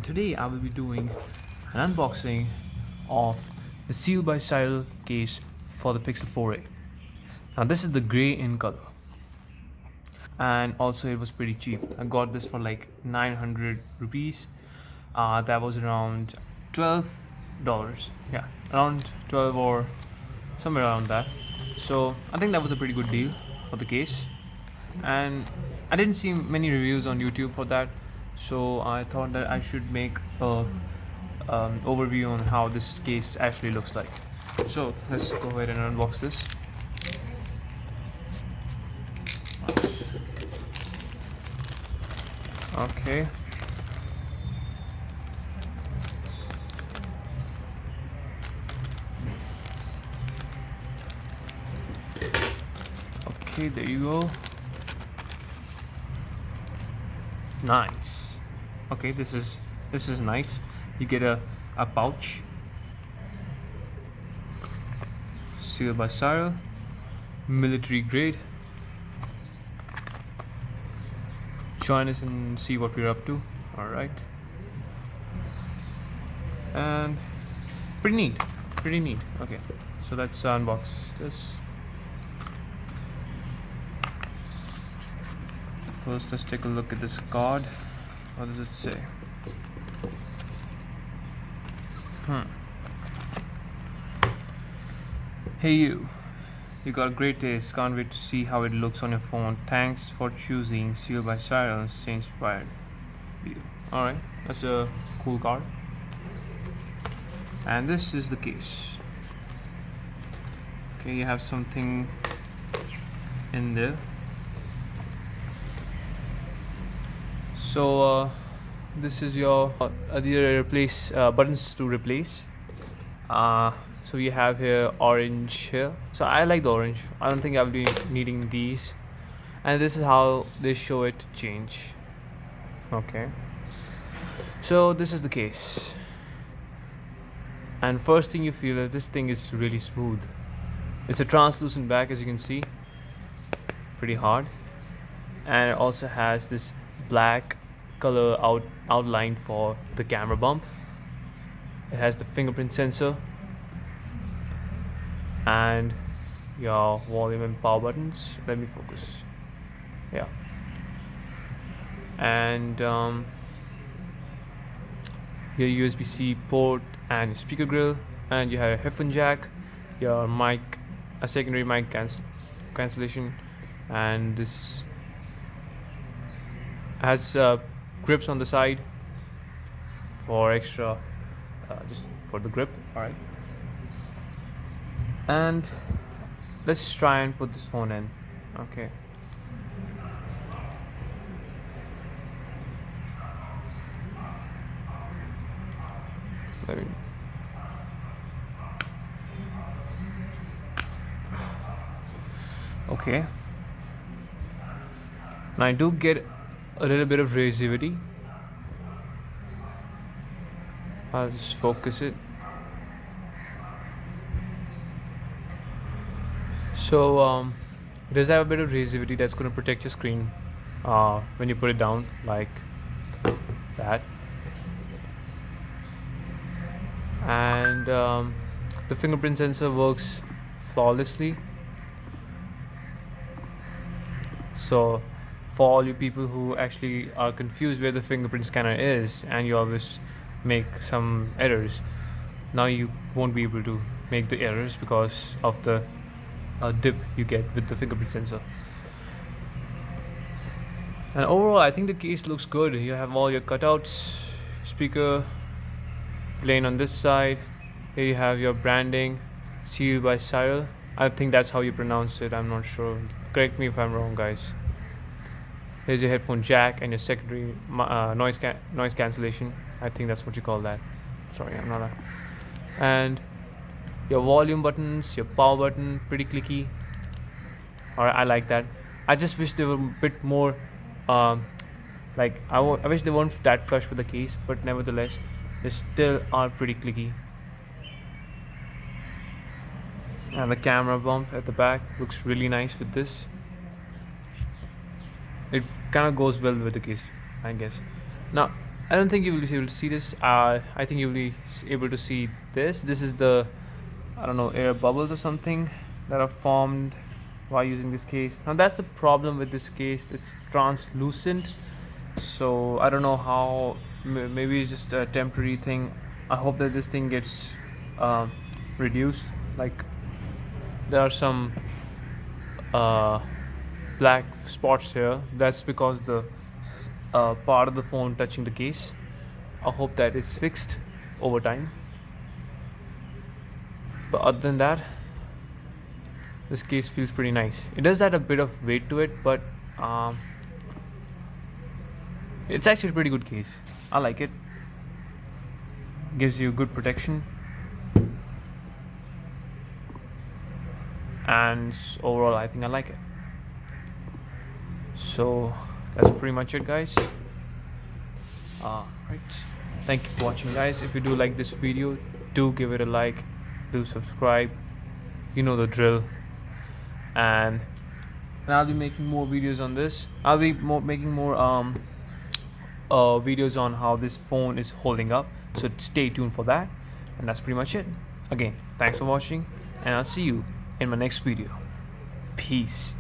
and today I will be doing an unboxing of the Ciel by Cyrill case for the Pixel 4a. Now this is the grey in color, and also it was pretty cheap. I got this for like 900 rupees. That was around $12. Yeah, around 12 or somewhere around that. So I think that was a pretty good deal for the case, and I didn't see many reviews on YouTube for that, so I thought that I should make a overview on how this case actually looks like. So let's go ahead and unbox this. Okay. Okay, there you go. Nice. Okay, this is nice. You get a pouch. Ciel by Cyrill, military grade. Join us and see what we're up to. Alright. And pretty neat. Okay, so let's unbox this. First, let's take a look at this card. What does it say? Hey you got great taste. Can't wait to see how it looks on your phone. Thanks for choosing Ciel by Cyrill. Stay inspired. Alright, that's a cool card. And this is the case. Okay, you have something in there. So this is your buttons to replace. So you have here orange here. So I like the orange. I don't think I'll be needing these. And this is how they show it to change. Okay. So this is the case. And first thing you feel that this thing is really smooth. It's a translucent back, as you can see. Pretty hard. And it also has this black color outline for the camera bump. It has the fingerprint sensor and your volume and power buttons. Let me focus. Yeah. And your USB-C port and speaker grill, and you have a headphone jack, your mic, a secondary mic cancellation, and this has grips on the side for extra, just for the grip. Alright, and let's try and put this phone in. Okay, okay. Now I do get a little bit of resivity. I'll just focus it. So it does have a bit of resivity that's going to protect your screen when you put it down like that. And the fingerprint sensor works flawlessly. So for all you people who actually are confused where the fingerprint scanner is and you always make some errors, now you won't be able to make the errors because of the dip you get with the fingerprint sensor. And overall I think the case looks good. You have all your cutouts, speaker plane on this side. Here you have your branding, Ciel by Cyrill. I think that's how you pronounce it, I'm not sure. Correct me if I'm wrong, guys. Here's your headphone jack and your secondary noise cancellation. I think that's what you call that. Sorry, I'm not. And your volume buttons, your power button, pretty clicky. Alright, I like that. I just wish they were a bit more. Like I wish they weren't that flush with the case, but nevertheless, they still are pretty clicky. And the camera bump at the back looks really nice with this. It kind of goes well with the case, I guess. Now I don't think you will be able to see this. I think you'll be able to see this. This is the, I don't know, air bubbles or something that are formed while using this case. Now that's the problem with this case. It's translucent, so I don't know how. Maybe it's just a temporary thing. I hope that this thing gets um, reduced. Like there are some uh, black spots here. That's because the part of the phone touching the case. I hope that is fixed over time. But other than that, this case feels pretty nice. It does add a bit of weight to it, but it's actually a pretty good case. I like it. Gives you good protection, and overall I think I like it. So that's pretty much it, guys. Right, thank you for watching, guys. If you do like this video, do give it a like, do subscribe, you know the drill. And I'll be making more videos on this. I'll be making more videos on how this phone is holding up, so stay tuned for that. And that's pretty much it. Again, thanks for watching, and I'll see you in my next video. Peace.